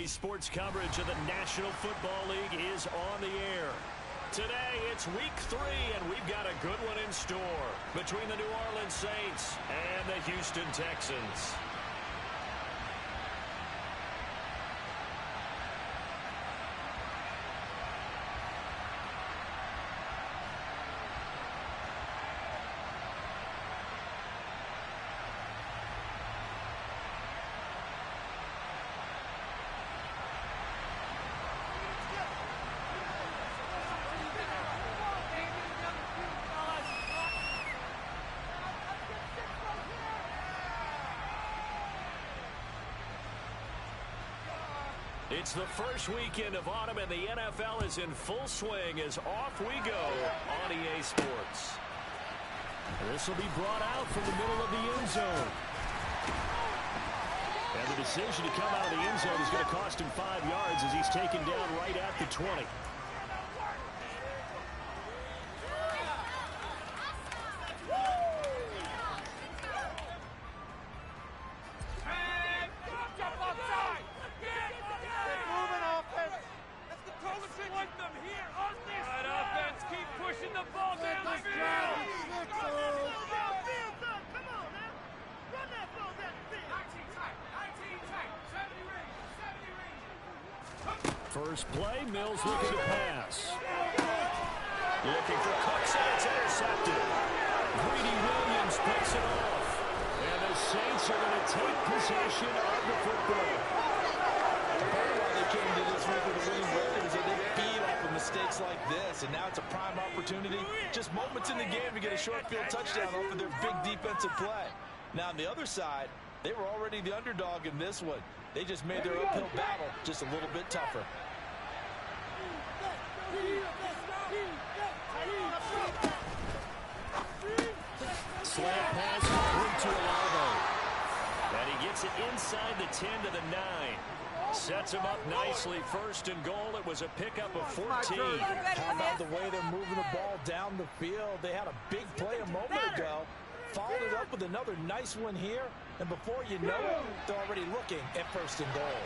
EA Sports coverage of the National Football League is on the air. Today, it's week 3, and we've got a good one in store between the New Orleans Saints and the Houston Texans. It's the first weekend of autumn, and the NFL is in full swing as off we go on EA Sports. This will be brought out from the middle of the end zone. And the decision to come out of the end zone is going to cost him 5 yards as he's taken down right at the 20. First play, Mills looking to pass. Looking for Cooks, and it's intercepted. Greedy Williams picks it off. And the Saints are going to take possession of the football. Part of why they came to this week with a winning record is that they feed off of mistakes like this, and now it's a prime opportunity. Just moments in the game to get a short field touchdown off of their big defensive play. Now on the other side, they were already the underdog in this one. They just made their uphill battle just a little bit tougher. Slant pass complete to Olave. And he gets it inside the 10 to the 9. Sets him up nicely. First and goal. It was a pickup of 14. How about the way they're moving the ball down the field? They had a big play a moment ago. Followed it up with another nice one here. And before you know it, they're already looking at first and goal.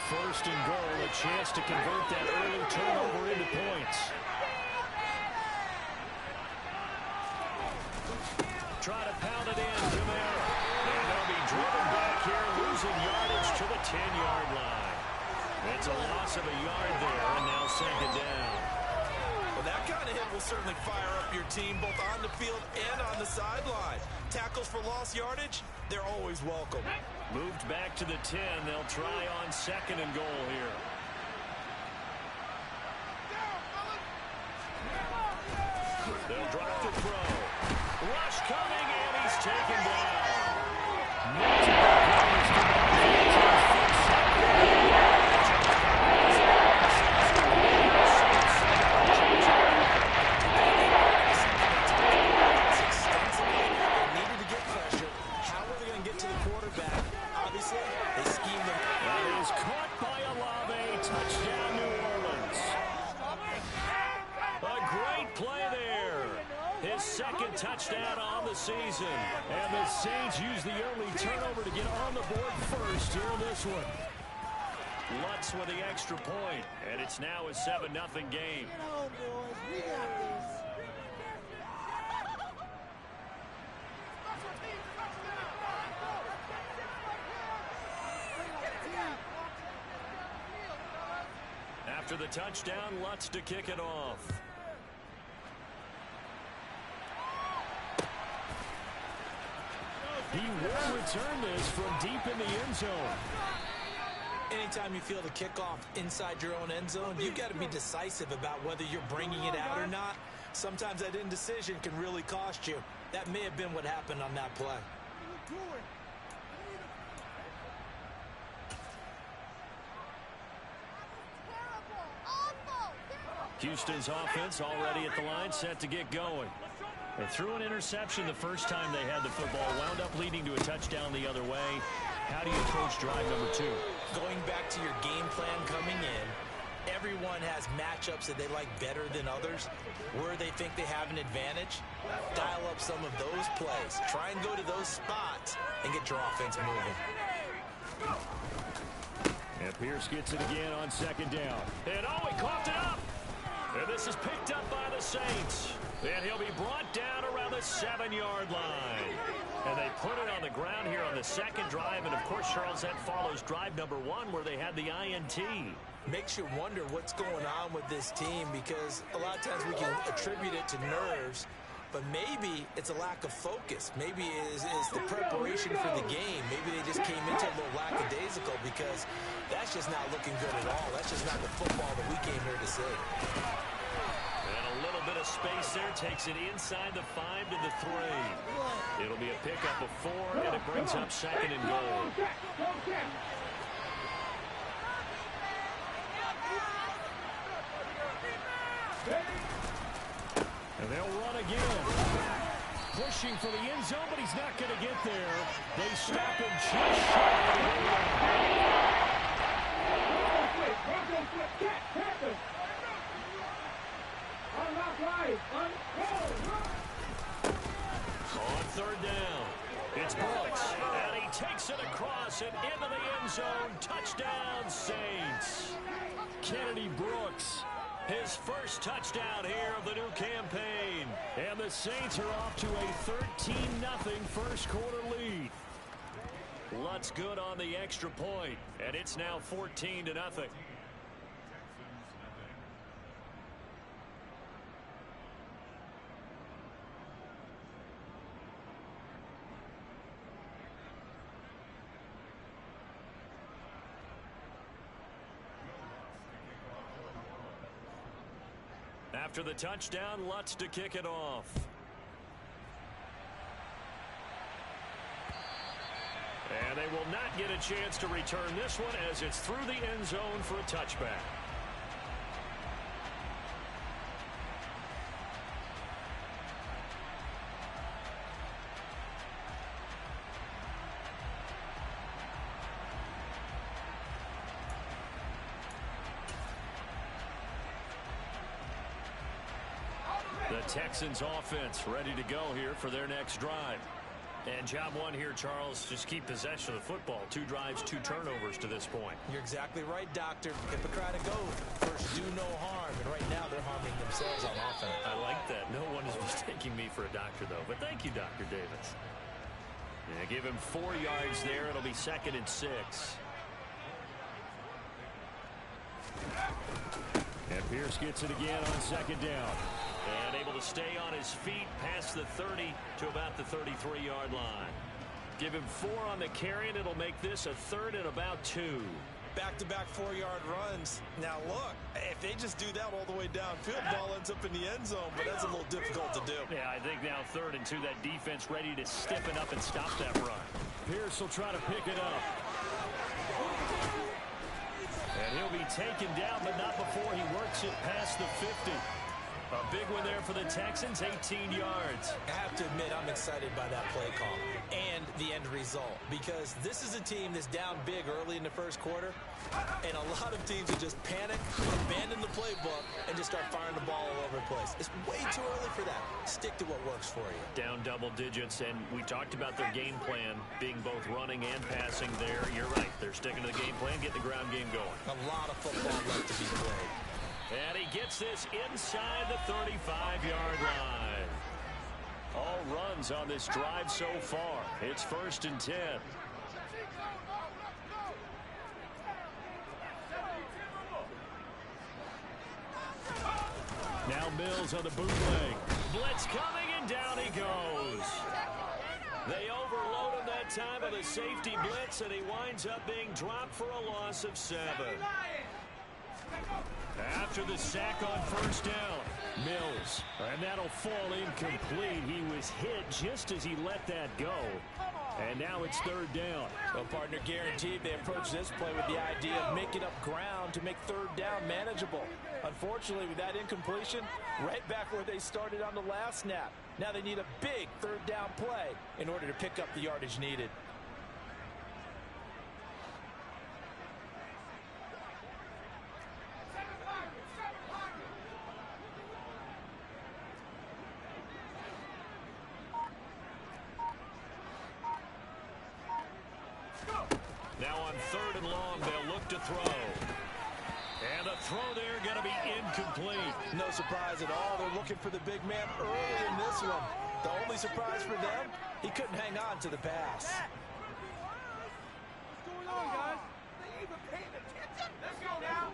First and goal, a chance to convert that early turnover into points. Try to pound it in, Kamara. And they'll be driven back here, losing yardage to the 10-yard line. It's a loss of a yard there, and now second down. Well, that kind of hit will certainly fire up your team, both on the field and on the sideline. Tackles for lost yardage, they're always welcome. Moved back to the 10. They'll try on second and goal here. They'll drop the throw. Rush coming, and he's taken down. Second touchdown on the season. And the Saints use the early turnover to get on the board first here in this one. Lutz with the extra point. And it's now a 7-0 game. Get home, boys. We got this. After the touchdown, Lutz to kick it off. He will return this from deep in the end zone. Anytime you feel the kickoff inside your own end zone, you've got to be decisive about whether you're bringing it out or not. Sometimes that indecision can really cost you. That may have been what happened on that play. Houston's offense already at the line, set to get going. They threw an interception the first time they had the football, wound up leading to a touchdown the other way. How do you approach drive number 2? Going back to your game plan coming in, everyone has matchups that they like better than others. Where they think they have an advantage, dial up some of those plays. Try and go to those spots and get your offense moving. And Pierce gets it again on second down. And oh, he coughed it up. And this is picked up by the Saints. And he'll be brought down around the 7-yard line. And they put it on the ground here on the second drive. And, of course, Charles, that follows drive number 1 where they had the INT. Makes you wonder what's going on with this team, because a lot of times we can attribute it to nerves, but maybe it's a lack of focus. Maybe it's the preparation for the game. Maybe they just came into a little lackadaisical, because that's just not looking good at all. That's just not the football that we came here to see. And a little bit of space there takes it inside the 5 to the 3. It'll be a pickup of 4, and it brings up second and goal. And they'll run again. Pushing for the end zone, but he's not going to get there. They stop him just shy. On third down, it's Brooks, and he takes it across and into the end zone. Touchdown, Saints. Kennedy Brooks, his first touchdown here of the new campaign. And the Saints are off to a 13-0 first quarter lead. Lutz good on the extra point, and it's now 14-0. After the touchdown, Lutz to kick it off. And they will not get a chance to return this one, as it's through the end zone for a touchback. The Texans offense ready to go here for their next drive. And job 1 here, Charles, just keep possession of the football. 2 drives, 2 turnovers to this point. You're exactly right, Doctor. Hippocratic oath. First, do no harm. And right now, they're harming themselves on offense. I like that. No one is mistaking me for a doctor, though. But thank you, Dr. Davis. Yeah, give him 4 yards there. It'll be 2nd and 6. And Pierce gets it again on second down. And able to stay on his feet past the 30 to about the 33-yard line. Give him 4 on the carry, and it'll make this a 3rd and about 2. Back-to-back 4-yard runs. Now, look, if they just do that all the way downfield, ball ends up in the end zone, but that's a little difficult to do. Yeah, I think now 3rd and 2, that defense ready to stiffen up and stop that run. Pierce will try to pick it up. And he'll be taken down, but not before he works it past the 50. A big one there for the Texans, 18 yards. I have to admit, I'm excited by that play call and the end result, because this is a team that's down big early in the first quarter, and a lot of teams will just panic, abandon the playbook, and just start firing the ball all over the place. It's way too early for that. Stick to what works for you. Down double digits, and we talked about their game plan being both running and passing there. You're right. They're sticking to the game plan, getting the ground game going. A lot of football left to be played. And he gets this inside the 35-yard line. All runs on this drive so far. It's 1st and 10. Now Mills on the bootleg. Blitz coming, and down he goes. They overload him that time with a safety blitz, and he winds up being dropped for a loss of 7. After the sack on 1st down, Mills, and that'll fall incomplete. He was hit just as he let that go. And now it's 3rd down. Well, partner, guaranteed they approach this play with the idea of making up ground to make 3rd down manageable. Unfortunately, with that incompletion, right back where they started on the last snap. Now they need a big 3rd down play in order to pick up the yardage needed. Now on 3rd and long, they'll look to throw. And a throw there going to be incomplete. No surprise at all. They're looking for the big man early in this one. The only surprise for them, he couldn't hang on to the pass. What's going on, guys? They even paying attention? Let's go now.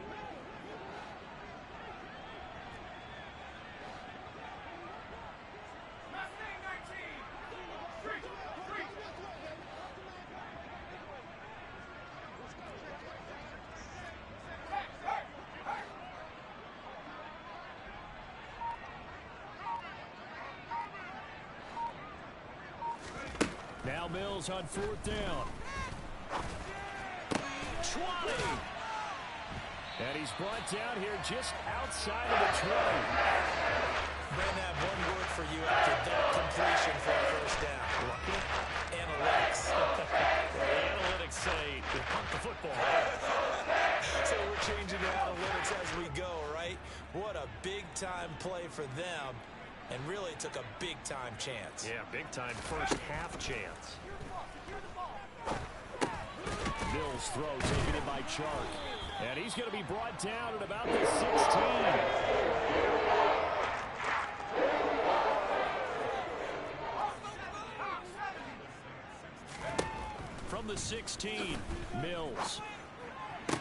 Now Mills on 4th down. 20. And he's brought down here just outside of the 20. Brandon, I have one word for you after that completion for a first down. Lucky? Analytics. The analytics say they pump the football. So we're changing the analytics as we go, right? What a big-time play for them. And really took a big-time chance. Yeah, big-time first half chance. Mills throw taken in by Chark. And he's going to be brought down at about the 16. From the 16, Mills. And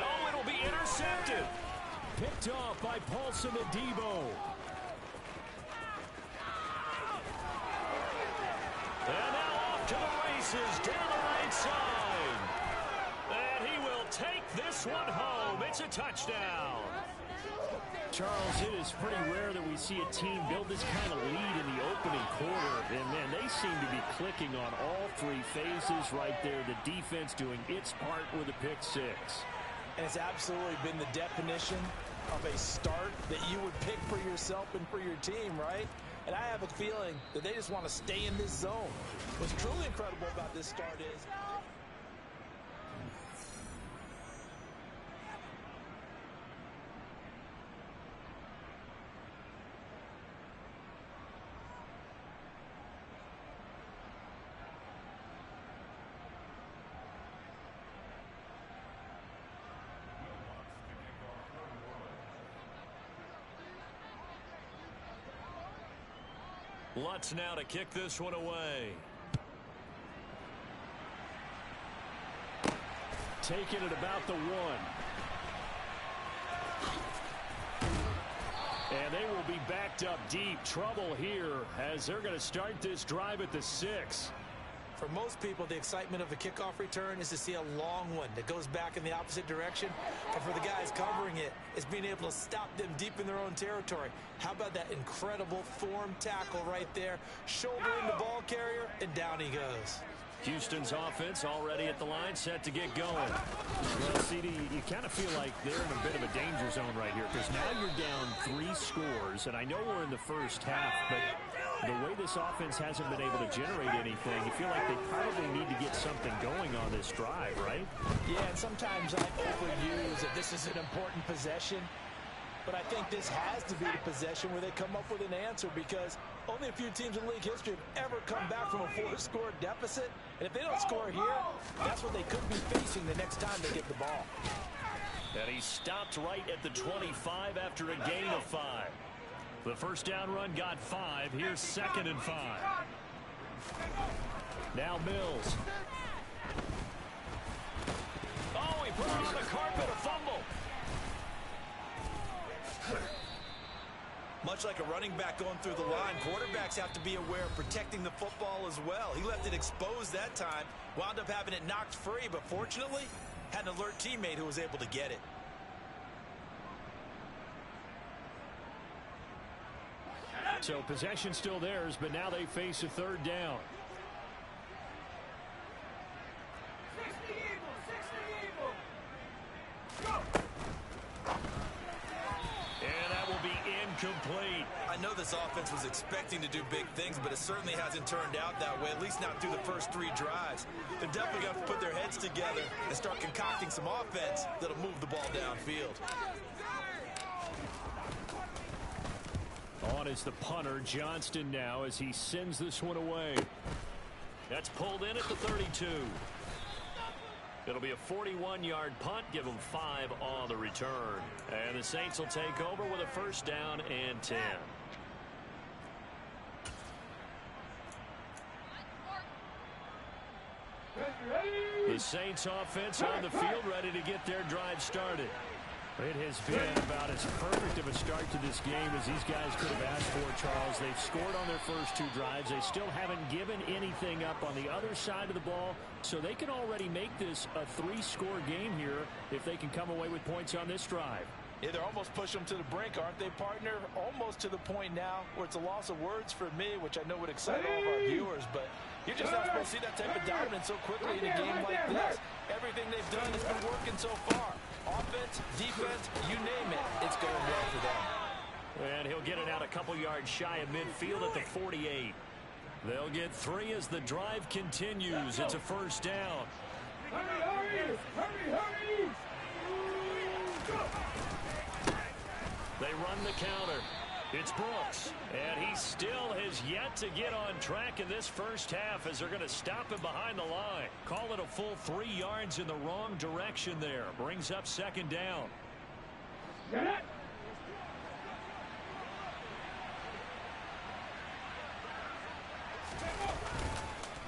oh, it'll be intercepted. Picked off by Paulson Adebo. And now off to the races down the right side. And he will take this one home. It's a touchdown. Charles, it is pretty rare that we see a team build this kind of lead in the opening quarter. And, man, they seem to be clicking on all 3 phases right there. The defense doing its part with a pick 6. And it's absolutely been the definition of a start that you would pick for yourself and for your team, right? And I have a feeling that they just want to stay in this zone. What's truly incredible about this start is... Lutz now to kick this one away. Taking it about the 1. And they will be backed up deep. Trouble here as they're going to start this drive at the 6. For most people, the excitement of a kickoff return is to see a long one that goes back in the opposite direction. But for the guys covering it, it's being able to stop them deep in their own territory. How about that incredible form tackle right there? Shouldering the ball carrier, and down he goes. Houston's offense already at the line, set to get going. Well, CD, you kind of feel like they're in a bit of a danger zone right here because now you're down 3 scores, and I know we're in the first half, but the way this offense hasn't been able to generate anything, you feel like they probably need to get something going on this drive, right? Yeah, and sometimes I overuse that this is an important possession. But I think this has to be the possession where they come up with an answer because only a few teams in league history have ever come back from a 4-score deficit. And if they don't score here, that's what they could be facing the next time they get the ball. And he stopped right at the 25 after a gain of 5. The first down run got 5. Here's 2nd and 5. Now Mills. Oh, he put it on the carpet, a fumble. Much like a running back going through the line, quarterbacks have to be aware of protecting the football as well. He left it exposed that time, wound up having it knocked free, but fortunately, had an alert teammate who was able to get it. So possession still theirs, but now they face a 3rd down. Complete. I know this offense was expecting to do big things, but it certainly hasn't turned out that way, at least not through the first 3 drives. They're definitely going to put their heads together and start concocting some offense that'll move the ball downfield. On is the punter, Johnston, now as he sends this one away. That's pulled in at the 32. It'll be a 41-yard punt. Give them 5 on the return. And the Saints will take over with a first down and 10. The Saints offense on the field, ready to get their drive started. It has been about as perfect of a start to this game as these guys could have asked for, Charles. They've scored on their first 2 drives. They still haven't given anything up on the other side of the ball, so they can already make this a 3-score game here if they can come away with points on this drive. Yeah, they're almost pushing them to the brink, aren't they, partner? Almost to the point now where it's a loss of words for me, which I know would excite all of our viewers, but you're just not supposed to see that type of dominance so quickly in a game like this. Everything they've done has been working so far. Offense, defense, you name it, it's going well for them. And he'll get it out a couple yards shy of midfield at the 48. They'll get 3 as the drive continues. It's a first down. Hurry! They run the counter. It's Brooks, and he still has yet to get on track in this first half as they're going to stop him behind the line. Call it a full 3 yards in the wrong direction there. Brings up second down.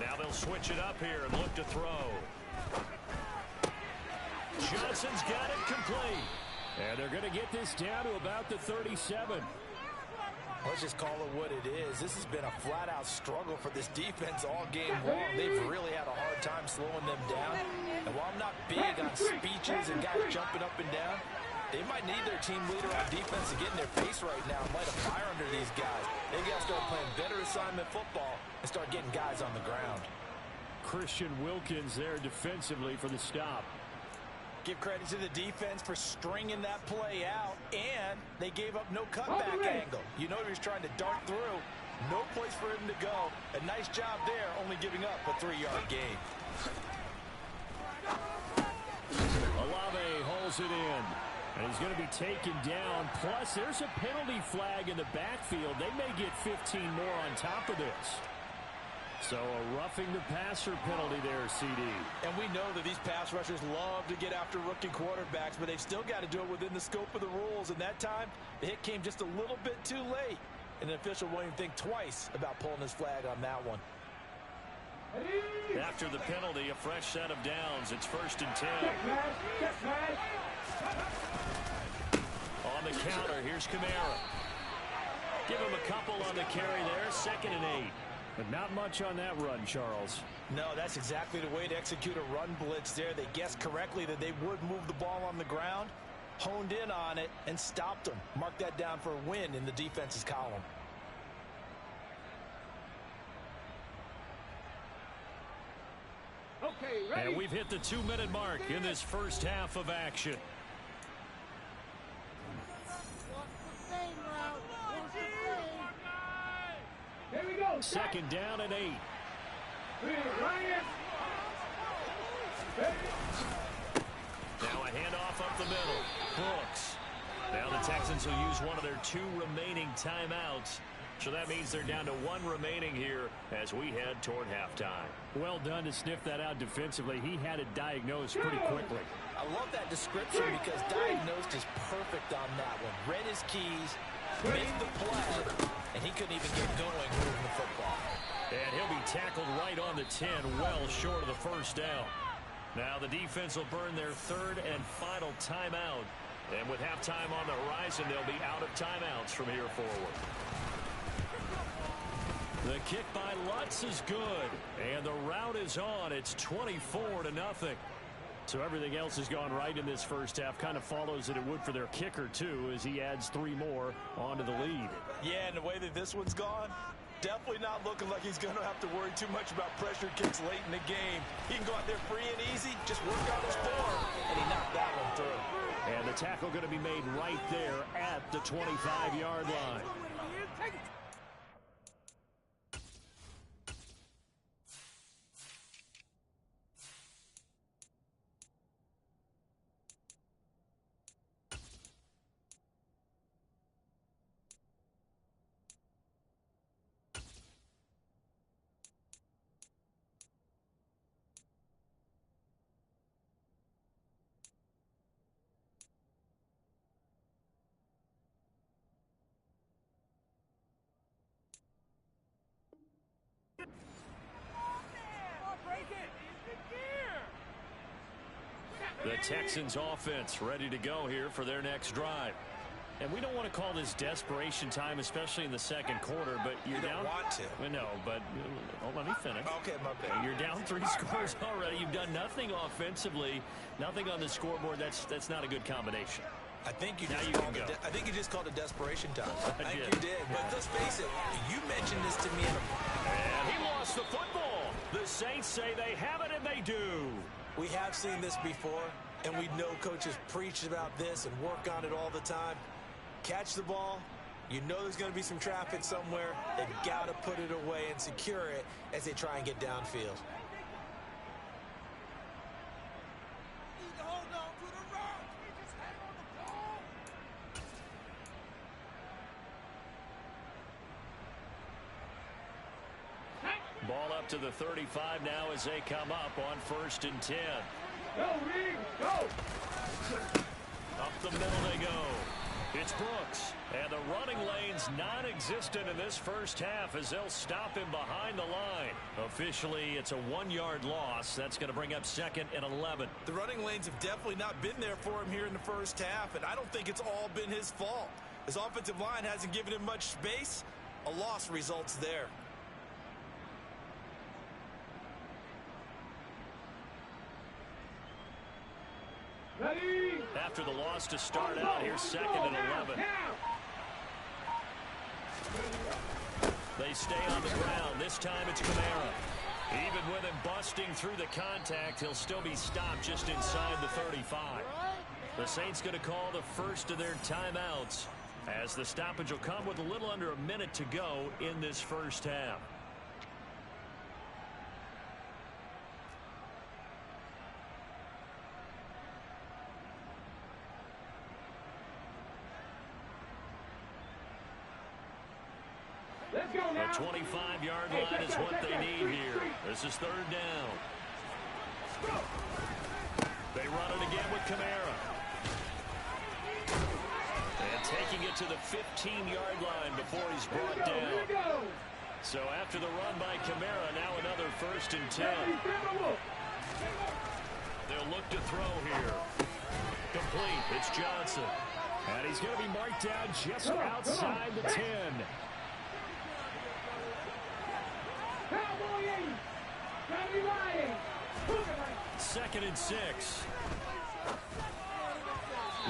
Now they'll switch it up here and look to throw. Johnson's got it complete. And they're going to get this down to about the 37. Let's just call it what it is. This has been a flat-out struggle for this defense all game long. They've really had a hard time slowing them down. And while I'm not big on speeches and guys jumping up and down, they might need their team leader on defense to get in their face right now and light a fire under these guys. They got to start playing better assignment football and start getting guys on the ground. Christian Wilkins there defensively for the stop. Give credit to the defense for stringing that play out, and they gave up no cutback angle. You know he was trying to dart through. No place for him to go. A nice job there, only giving up a 3-yard gain. Olave holds it in. And he's going to be taken down. Plus, there's a penalty flag in the backfield. They may get 15 more on top of this. So a roughing the passer penalty there, CD. And we know that these pass rushers love to get after rookie quarterbacks, but they've still got to do it within the scope of the rules. And that time, the hit came just a little bit too late. And the official won't even think twice about pulling his flag on that one. After the penalty, a fresh set of downs. It's 1st and 10. On the counter, here's Kamara. Give him a couple on the carry there. 2nd and 8. But not much on that run, Charles. No, that's exactly the way to execute a run blitz there. They guessed correctly that they would move the ball on the ground, honed in on it, and stopped them. Mark that down for a win in the defense's column. Okay, ready? And we've hit the 2-minute mark in this first half of action. Here we go. 2nd down and 8. Now a handoff up the middle. Brooks. Now the Texans will use one of their 2 remaining timeouts. So that means they're down to 1 remaining here as we head toward halftime. Well done to sniff that out defensively. He had it diagnosed pretty quickly. I love that description because diagnosed is perfect on that one. Read his keys, made the play, and he couldn't even get going moving the football. And he'll be tackled right on the 10, well short of the first down. Now the defense will burn their 3rd and final timeout. And with halftime on the horizon, they'll be out of timeouts from here forward. The kick by Lutz is good. And the route is on. It's 24-0. So everything else has gone right in this first half. Kind of follows that it would for their kicker, too, as he adds 3 more onto the lead. Yeah, and the way that this one's gone, definitely not looking like he's going to have to worry too much about pressure kicks late in the game. He can go out there free and easy, just work on his form, and he knocked that one through. And the tackle going to be made right there at the 25-yard line. The Texans offense ready to go here for their next drive. And we don't want to call this desperation time, especially in the second quarter, but you're down. You don't want to. No, but let me finish. Okay, my bad. You're down 3 scores already. You've done nothing offensively, nothing on the scoreboard. That's not a good combination. I think you just called it desperation time. I think you did. But let's face it, you mentioned this to me and he lost the football. The Saints say they have it, and they do. We have seen this before, and we know coaches preach about this and work on it all the time. Catch the ball. You know there's going to be some traffic somewhere. They've got to put it away and secure it as they try and get downfield. Ball up to the 35 now as they come up on 1st and 10. Go, Reed, go! Up the middle they go. It's Brooks. And the running lane's non-existent in this first half as they'll stop him behind the line. Officially, it's a 1-yard loss. That's going to bring up 2nd and 11. The running lanes have definitely not been there for him here in the first half, and I don't think it's all been his fault. His offensive line hasn't given him much space. A loss results there. Ready? After the loss to start out, here's 2nd and 11. They stay on the ground. This time it's Kamara. Even with him busting through the contact, he'll still be stopped just inside the 35. The Saints going to call the first of their timeouts as the stoppage will come with a little under a minute to go in this first half. Let's go now. A 25-yard line is what they need here. This is 3rd down. They run it again with Kamara. And taking it to the 15-yard line before he's brought down. So after the run by Kamara, now another 1st and 10. They'll look to throw here. Complete. It's Johnson. And he's going to be marked down just outside the 10. 2nd and 6.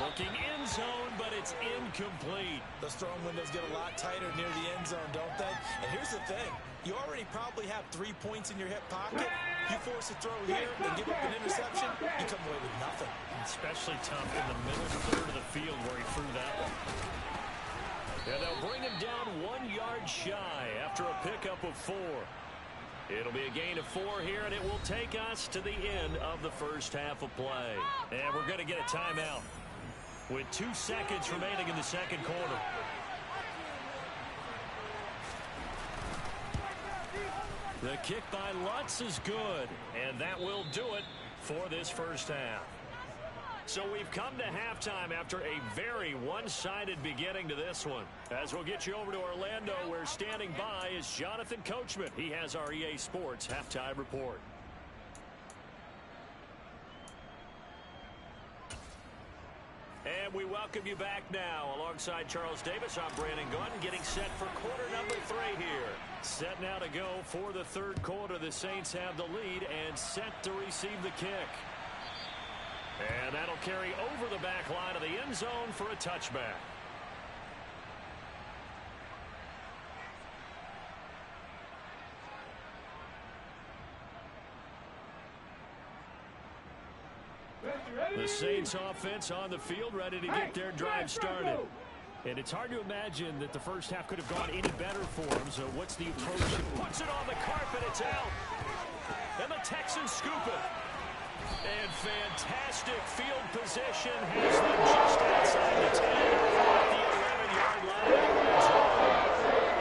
Looking end zone, but it's incomplete. Those throwing windows get a lot tighter near the end zone, don't they? And here's the thing. You already probably have 3 points in your hip pocket. You force a throw here and give up an interception, you come away with nothing. Especially tough in the middle third of the field where he threw that one. And they'll bring him down 1 yard shy after a pickup of 4. It'll be a gain of 4 here, and it will take us to the end of the first half of play. And we're going to get a timeout with 2 seconds remaining in the second quarter. The kick by Lutz is good, and that will do it for this first half. So we've come to halftime after a very one-sided beginning to this one. As we'll get you over to Orlando, where standing by is Jonathan Coachman. He has our EA Sports halftime report. And we welcome you back now. Alongside Charles Davis, I'm Brandon Gunn, getting set for quarter number 3 here. Set now to go for the third quarter. The Saints have the lead and set to receive the kick. And that'll carry over the back line of the end zone for a touchback. The Saints offense on the field, ready to get their drive started. And it's hard to imagine that the first half could have gone any better for them. So what's the approach? Puts it on the carpet. It's out. And the Texans scoop it. And fantastic field position has them just outside the 10 at the 11-yard line.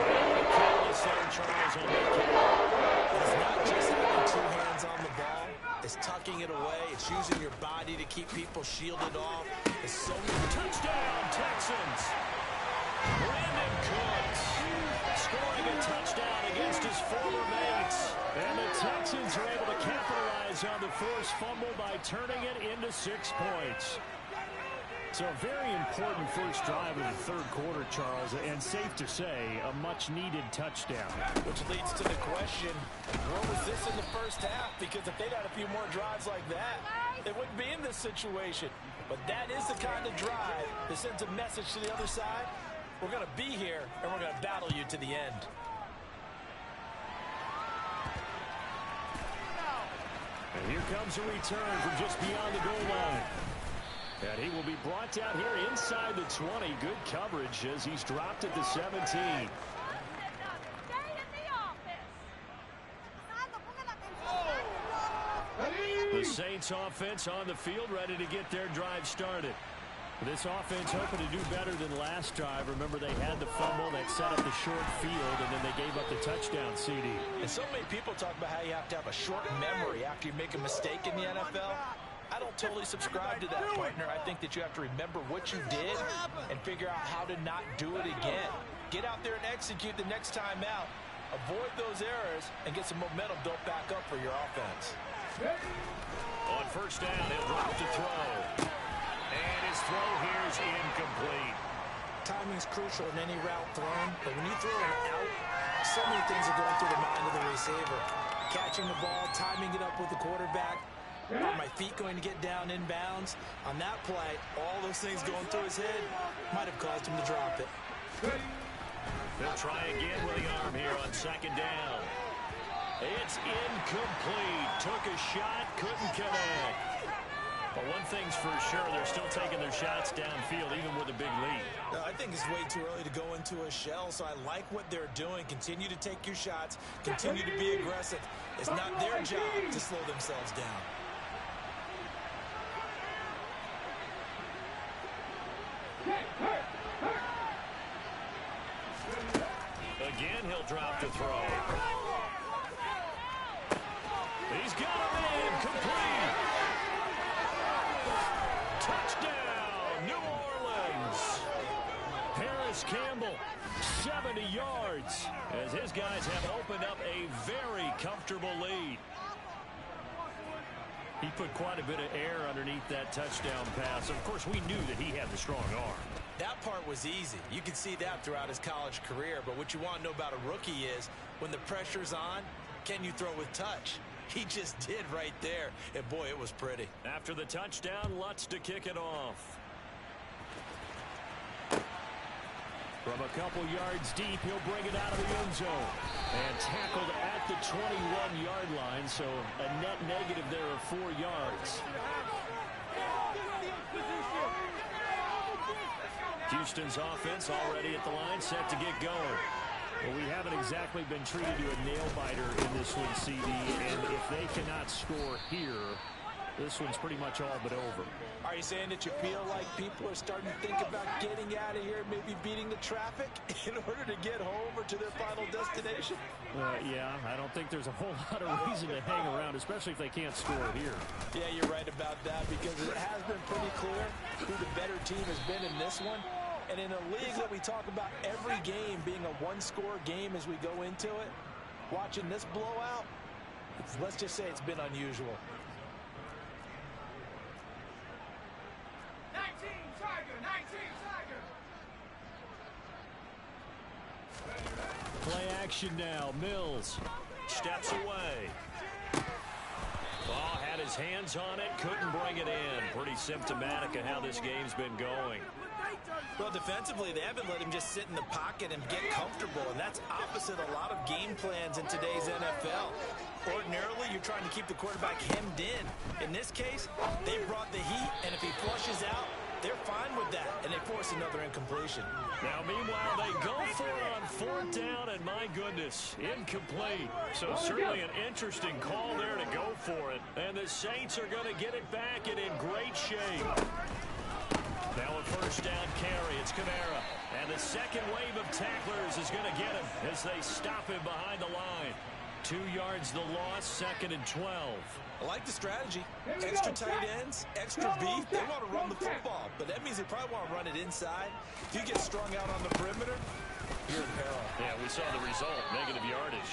And the careless there, Charles, on that kick. It's not just having 2 hands on the ball. It's tucking it away. It's using your body to keep people shielded off. It's so many. Touchdown, Texans. Brandon Cooks scoring a touchdown against his former mates. And the Texans are able to capitalize capitalize on the forced fumble by turning it into 6 points. So a very important first drive of the third quarter, Charles, and safe to say, a much-needed touchdown. Which leads to the question, where was this in the first half? Because if they'd had a few more drives like that, they wouldn't be in this situation. But that is the kind of drive that sends a message to the other side. We're going to be here, and we're going to battle you to the end. And here comes a return from just beyond the goal line. And he will be brought down here inside the 20. Good coverage as he's dropped at the 17. The Saints offense on the field, ready to get their drive started. This offense hoping to do better than last drive. Remember, they had the fumble that set up the short field, and then they gave up the touchdown, CD. And so many people talk about how you have to have a short memory after you make a mistake in the NFL. I don't totally subscribe to that, partner. I think that you have to remember what you did and figure out how to not do it again. Get out there and execute the next time out. Avoid those errors and get some momentum built back up for your offense. On first down, he'll drop to throw. And his throw here is incomplete. Timing is crucial in any route thrown, but when you throw it out, so many things are going through the mind of the receiver. Catching the ball, timing it up with the quarterback. Are my feet going to get down inbounds? On that play, all those things going through his head might have caused him to drop it. They'll try again with the arm here on second down. It's incomplete. Took a shot, couldn't connect. But one thing's for sure, they're still taking their shots downfield, even with a big lead. No, I think it's way too early to go into a shell, so I like what they're doing. Continue to take your shots. Continue to be aggressive. It's not their job to slow themselves down. Again, he'll drop the throw. He's got him in, complete. Touchdown, New Orleans. Harris Campbell, 70 yards, as his guys have opened up a very comfortable lead. He put quite a bit of air underneath that touchdown pass. Of course, we knew that he had the strong arm. That part was easy. You can see that throughout his college career. But what you want to know about a rookie is when the pressure's on, can you throw with touch? He just did right there. And, boy, it was pretty. After the touchdown, Lutz to kick it off. From a couple yards deep, he'll bring it out of the end zone. And tackled at the 21-yard line, so a net negative there of 4 yards. Houston's offense already at the line, set to get going. Well, we haven't exactly been treated to a nail-biter in this one, CD, and if they cannot score here, this one's pretty much all but over. Are you saying that you feel like people are starting to think about getting out of here, maybe beating the traffic in order to get home or to their final destination? Yeah, I don't think there's a whole lot of reason to hang around, especially if they can't score here. Yeah, you're right about that, because it has been pretty clear who the better team has been in this one. And in a league that we talk about every game being a one-score game as we go into it, watching this blowout, let's just say it's been unusual. 19 Tiger, 19 Tiger. Play action now. Mills steps away. Ball had his hands on it, couldn't bring it in. Pretty symptomatic of how this game's been going. Well, defensively, they haven't let him just sit in the pocket and get comfortable, and that's opposite a lot of game plans in today's NFL. Ordinarily, you're trying to keep the quarterback hemmed in. In this case, they brought the heat, and if he flushes out, they're fine with that, and they force another incompletion. Now, meanwhile, they go for it on fourth down, and my goodness, incomplete. So certainly an interesting call there to go for it. And the Saints are going to get it back and in great shape. Now a first down carry. It's Kamara. And the second wave of tacklers is going to get him as they stop him behind the line. 2 yards the loss, 2nd and 12. I like the strategy. Extra tight ends, extra beef. They want to run the football, but that means they probably want to run it inside. If you get strung out on the perimeter, you're in peril. Yeah, we saw the result, negative yardage.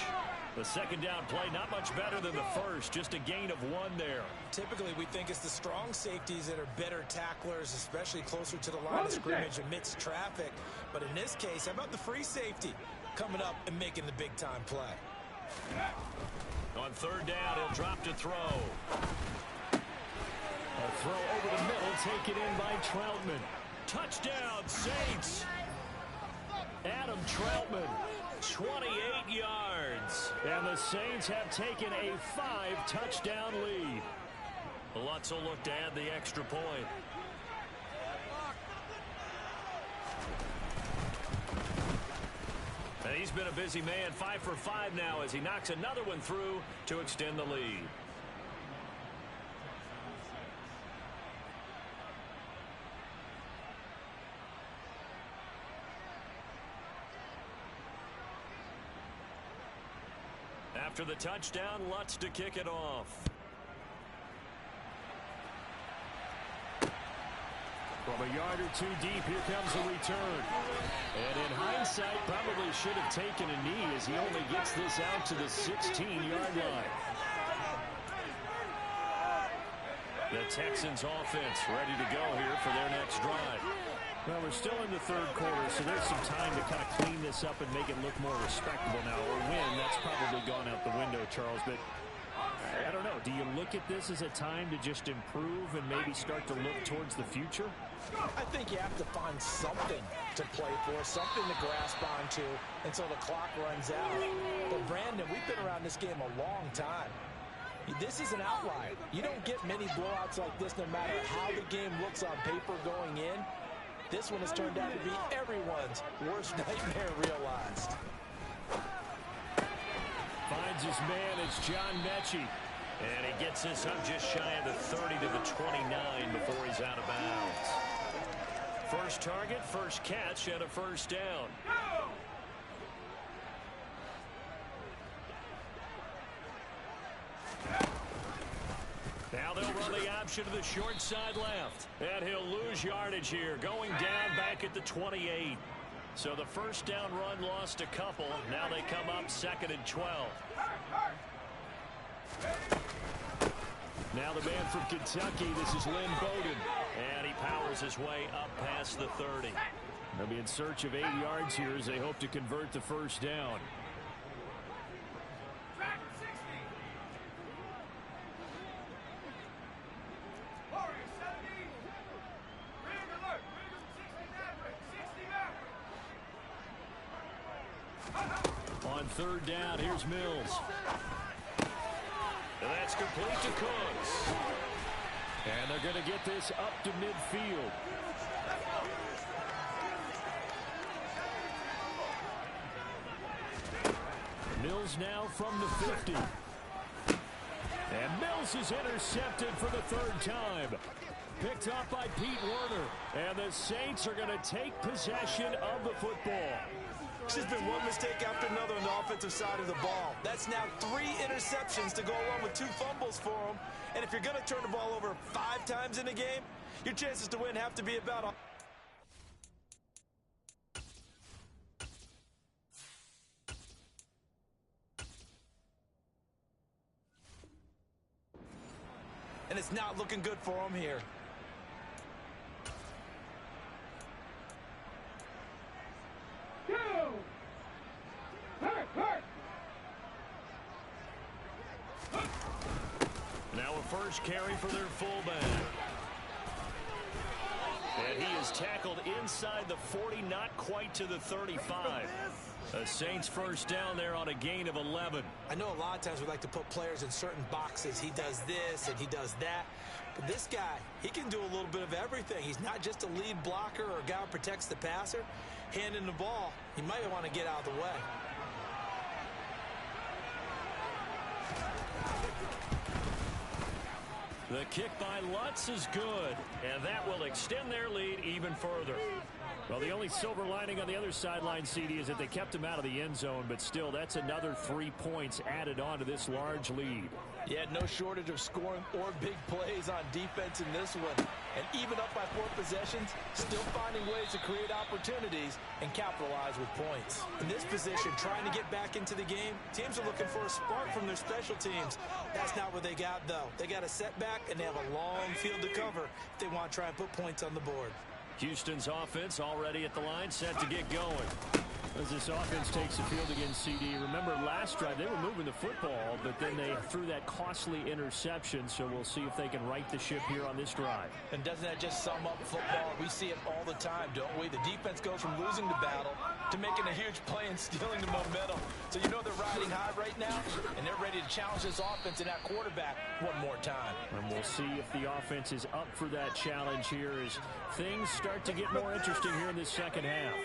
The second down play, not much better than the first, just a gain of 1 there. Typically, we think it's the strong safeties that are better tacklers, especially closer to the line of scrimmage amidst traffic. But in this case, how about the free safety coming up and making the big-time play? On third down, he'll drop to throw. A throw over the middle, taken in by Troutman. Touchdown, Saints. Adam Troutman, 28 yards. And the Saints have taken a 5-touchdown lead. Lutz will look to add the extra point. And he's been a busy man, 5 for 5 now as he knocks another one through to extend the lead. After the touchdown, Lutz to kick it off. From a yard or 2 deep, here comes a return. And in hindsight, probably should have taken a knee as he only gets this out to the 16-yard line. The Texans offense ready to go here for their next drive. Well, we're still in the third quarter, so there's some time to kind of clean this up and make it look more respectable now. Or win, that's probably gone out the window, Charles. But I don't know. Do you look at this as a time to just improve and maybe start to look towards the future? I think you have to find something to play for, something to grasp onto until the clock runs out. But, Brandon, we've been around this game a long time. This is an outlier. You don't get many blowouts like this no matter how the game looks on paper going in. This one has turned out to be everyone's worst nightmare realized. Finds his man, it's John Mechie. And he gets this up just shy of the 30 to the 29 before he's out of bounds. First target, first catch, and a first down. Now they'll run the option to the short side left. And he'll lose yardage here, going down back at the 28. So the first down run lost a couple. Now they come up 2nd and 12. Now the man from Kentucky, this is Lynn Bowden. And he powers his way up past the 30. They'll be in search of 8 yards here as they hope to convert the first down. On third down, here's Mills. And that's complete to Cooks. And they're going to get this up to midfield. Mills now from the 50. And Mills is intercepted for the 3rd time. Picked off by Pete Werner. And the Saints are going to take possession of the football. There's been one mistake after another on the offensive side of the ball. That's now 3 interceptions to go along with 2 fumbles for them. And if you're going to turn the ball over 5 times in a game, your chances to win have to be about... And it's not looking good for them here. Now a first carry for their fullback. And he is tackled inside the 40, not quite to the 35. A Saints first down there on a gain of 11. I know a lot of times we like to put players in certain boxes. He does this and he does that. But this guy, he can do a little bit of everything. He's not just a lead blocker or a guy who protects the passer. Handing the ball, he might want to get out of the way. The kick by Lutz is good, and that will extend their lead even further. Well, the only silver lining on the other sideline, CD, is that they kept him out of the end zone, but still, that's another 3 points added on to this large lead. Yeah, no shortage of scoring or big plays on defense in this one. And even up by 4 possessions, still finding ways to create opportunities and capitalize with points. In this position, trying to get back into the game, teams are looking for a spark from their special teams. That's not what they got, though. They got a setback, and they have a long field to cover if they want to try and put points on the board. Houston's offense already at the line, set to get going. As this offense takes the field against CD. Remember, last drive, they were moving the football, but then they threw that costly interception, so we'll see if they can right the ship here on this drive. And doesn't that just sum up football? We see it all the time, don't we? The defense goes from losing the battle to making a huge play and stealing the momentum. So you know they're riding high right now, and they're ready to challenge this offense and that quarterback one more time. And we'll see if the offense is up for that challenge here as things start to get more interesting here in this second half.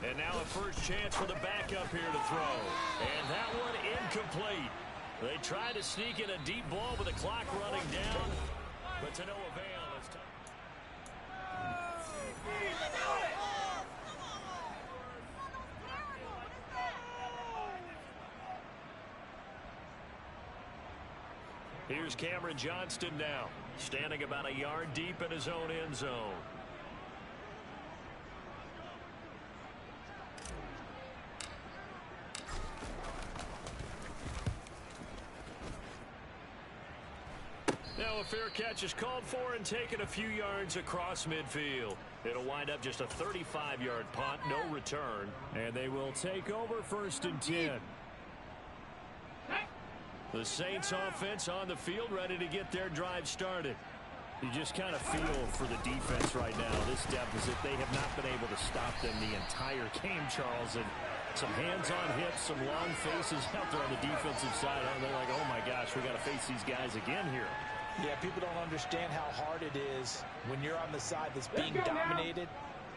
And now a first chance for the backup here to throw. And that one incomplete. They tried to sneak in a deep ball with the clock running down, but to no avail. Here's Cameron Johnston now, standing about a yard deep in his own end zone. Now a fair catch is called for and taken a few yards across midfield. It'll wind up just a 35-yard punt, no return. And they will take over 1st and 10. The Saints offense on the field, ready to get their drive started. You just kind of feel for the defense right now. This deficit, they have not been able to stop them the entire game, Charles. And some hands on hips, some long faces out there on the defensive side. And they're like, oh my gosh, we got to face these guys again here. Yeah, people don't understand how hard it is when you're on the side that's being dominated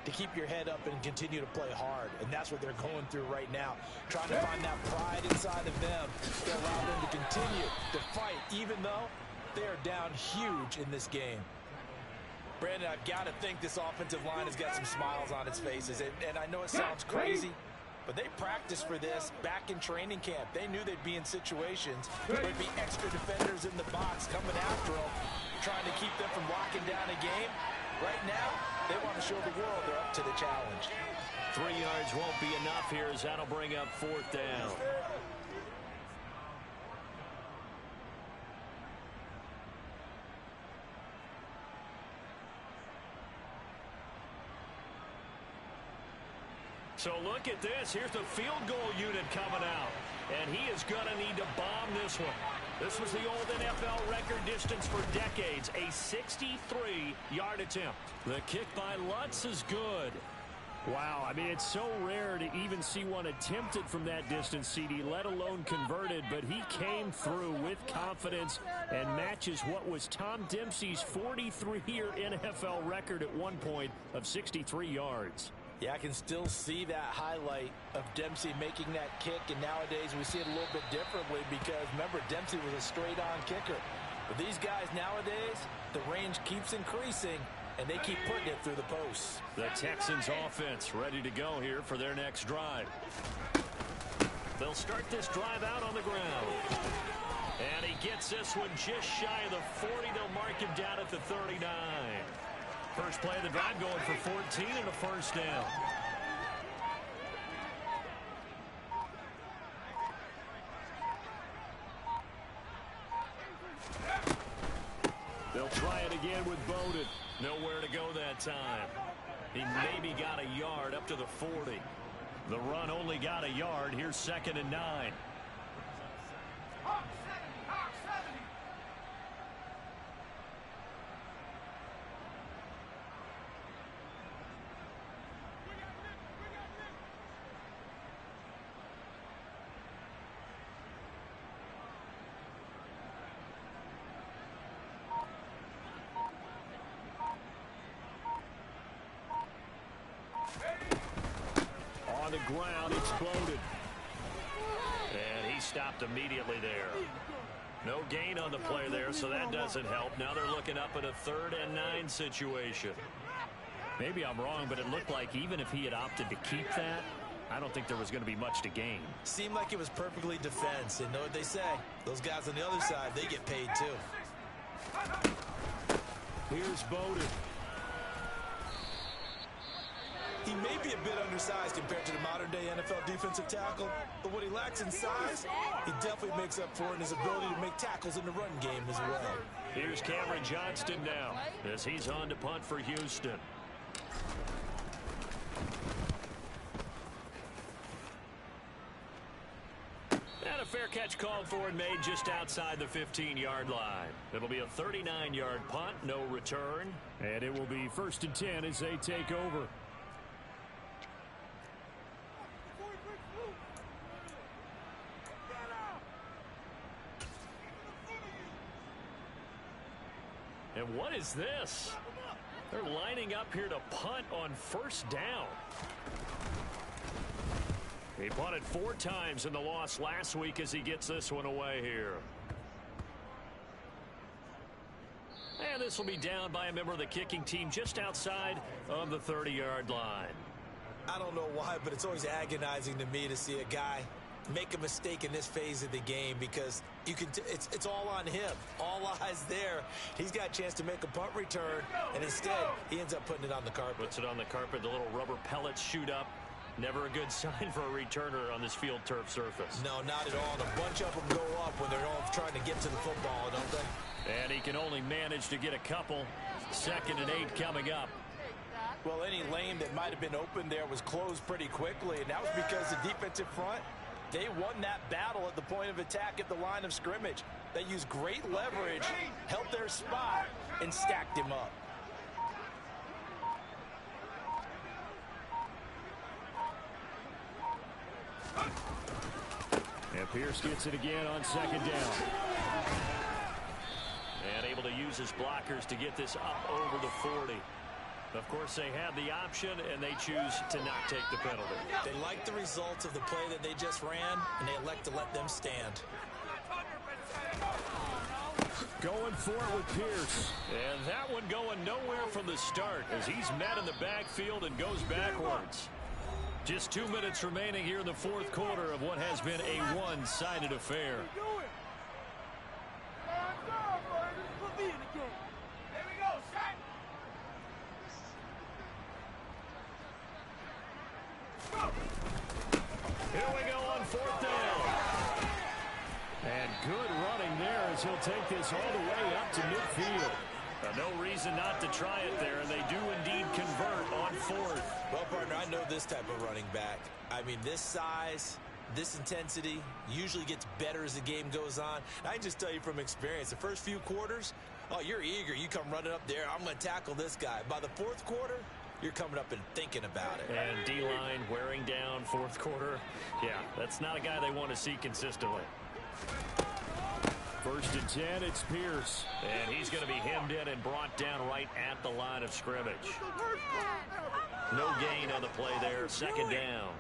to keep your head up and continue to play hard. And that's what they're going through right now, trying to find that pride inside of them to allow them to continue to fight, even though they are down huge in this game. Brandon, I've got to think this offensive line has got some smiles on its faces. And I know it sounds crazy, but they practiced for this back in training camp. They knew they'd be in situations where there'd be extra defenders in the box coming after them, trying to keep them from locking down a game. Right now, they want to show the world they're up to the challenge. 3 yards won't be enough here as that'll bring up 4th down. So look at this. Here's the field goal unit coming out. And he is going to need to bomb this one. This was the old NFL record distance for decades, a 63-yard attempt. The kick by Lutz is good. Wow, I mean, it's so rare to even see one attempted from that distance, CD, let alone converted, but he came through with confidence and matches what was Tom Dempsey's 43-year NFL record at one point of 63 yards. Yeah, I can still see that highlight of Dempsey making that kick, and nowadays we see it a little bit differently because, remember, Dempsey was a straight-on kicker. But these guys nowadays, the range keeps increasing, and they keep putting it through the posts. The Texans offense ready to go here for their next drive. They'll start this drive out on the ground. And he gets this one just shy of the 40. They'll mark him down at the 39. First play of the drive going for 14 and a first down. They'll try it again with Bowden. Nowhere to go that time. He maybe got a yard up to the 40. The run only got a yard. Here's 2nd and 9. On the ground, exploded. And he stopped immediately there. No gain on the play there, so that doesn't help. Now they're looking up at a 3rd and 9 situation. Maybe I'm wrong, but it looked like even if he had opted to keep that, I don't think there was going to be much to gain. Seemed like it was perfectly defense. And know what they say? Those guys on the other side, they get paid too. Here's Bowden. He may be a bit undersized compared to the modern-day NFL defensive tackle, but what he lacks in size, he definitely makes up for in his ability to make tackles in the run game as well. Here's Cameron Johnston now as he's on to punt for Houston. And a fair catch called for and made just outside the 15-yard line. It'll be a 39-yard punt, no return. And it will be 1st and 10 as they take over. And what is this? They're lining up here to punt on 1st down. He punted 4 times in the loss last week as he gets this one away here. And this will be down by a member of the kicking team just outside of the 30-yard line. I don't know why, but it's always agonizing to me to see a guy make a mistake in this phase of the game because you can it's all on him. All eyes there. He's got a chance to make a punt return, and instead he ends up putting it on the carpet. Puts it on the carpet. The little rubber pellets shoot up. Never a good sign for a returner on this field turf surface. No, not at all. And a bunch of them go up when they're all trying to get to the football, don't they? And he can only manage to get a couple. 2nd and 8 coming up. Well, any lane that might have been open there was closed pretty quickly, and that was because the defensive front, they won that battle at the point of attack at the line of scrimmage. They used great leverage, held their spot, and stacked him up. And Pierce gets it again on 2nd down. And able to use his blockers to get this up over the 40. Of course, they had the option, and they choose to not take the penalty. They like the results of the play that they just ran, and they elect to let them stand. Going for it with Pierce. And that one going nowhere from the start as he's met in the backfield and goes backwards. Just 2 minutes remaining here in the 4th quarter of what has been a one-sided affair. Here we go on 4th down. And good running there as he'll take this all the way up to midfield. No reason not to try it there, and they do indeed convert on 4th. Well, partner, I know this type of running back. I mean, this size, this intensity usually gets better as the game goes on. I can just tell you from experience, the first few quarters, oh, you're eager. You come running up there, I'm going to tackle this guy. By the 4th quarter, you're coming up and thinking about it. And D-line wearing down 4th quarter. Yeah, that's not a guy they want to see consistently. 1st and 10, it's Pierce. And he's going to be hemmed in and brought down right at the line of scrimmage. No gain on the play there. 2nd down.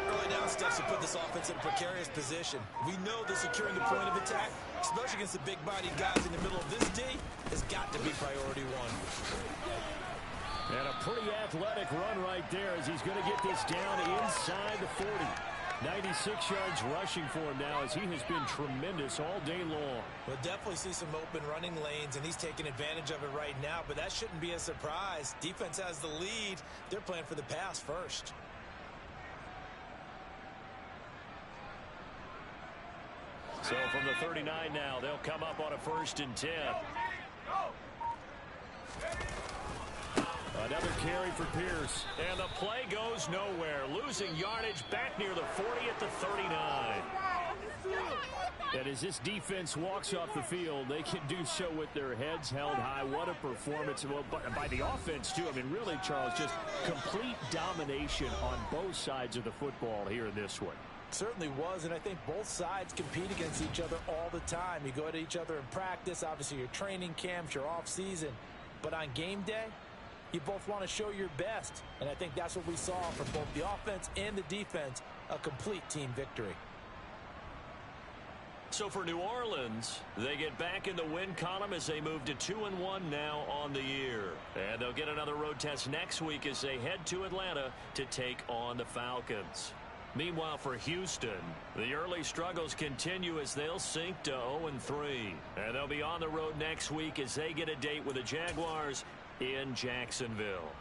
Early down steps to put this offense in a precarious position. We know that securing the point of attack, especially against the big-bodied guys in the middle of this D, has got to be priority 1. And a pretty athletic run right there as he's going to get this down inside the 40. 96 yards rushing for him now as he has been tremendous all day long. We'll definitely see some open running lanes, and he's taking advantage of it right now, but that shouldn't be a surprise. Defense has the lead. They're playing for the pass first. So from the 39 now, they'll come up on a 1st and 10. Another carry for Pierce. And the play goes nowhere. Losing yardage back near the 40 at the 39. And as this defense walks off the field, they can do so with their heads held high. What a performance by the offense, too. I mean, really, Charles, just complete domination on both sides of the football here in this one. Certainly was, and I think both sides compete against each other all the time. You go at each other in practice, obviously your training camps, your off season. But on game day, you both want to show your best. And I think that's what we saw from both the offense and the defense, a complete team victory. So for New Orleans, they get back in the win column as they move to 2-1 now on the year. And they'll get another road test next week as they head to Atlanta to take on the Falcons. Meanwhile, for Houston, the early struggles continue as they'll sink to 0-3. And they'll be on the road next week as they get a date with the Jaguars in Jacksonville.